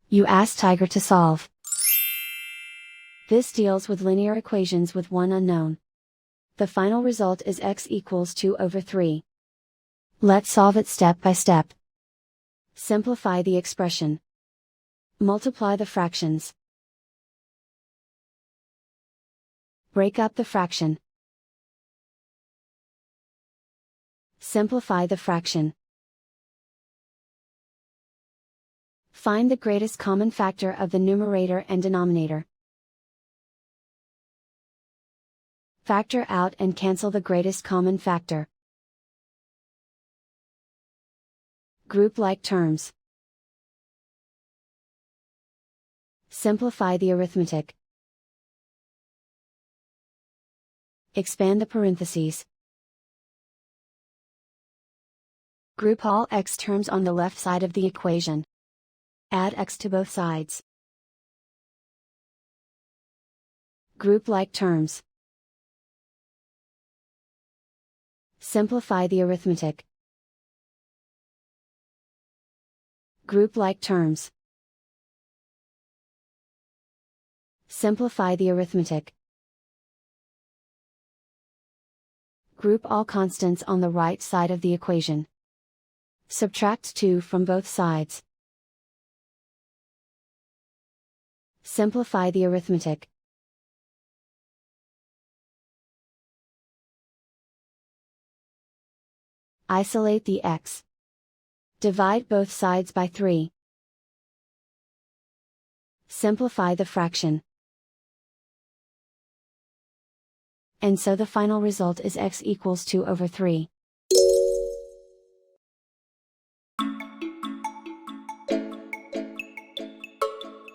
You ask Tiger to solve. This deals with linear equations with one unknown. The final result is x equals 2/3. Let's solve it step by step. Simplify the expression. Multiply the fractions. Break up the fraction. Simplify the fraction. Find the greatest common factor of the numerator and denominator. Factor out and cancel the greatest common factor. Group like terms. Simplify the arithmetic. Expand the parentheses. Group all x terms on the left side of the equation. Add x to both sides. Group like terms. Simplify the arithmetic. Group like terms. Simplify the arithmetic. Group all constants on the right side of the equation. Subtract 2 from both sides. Simplify the arithmetic. Isolate the x. Divide both sides by 3. Simplify the fraction. And so the final result is x equals 2/3.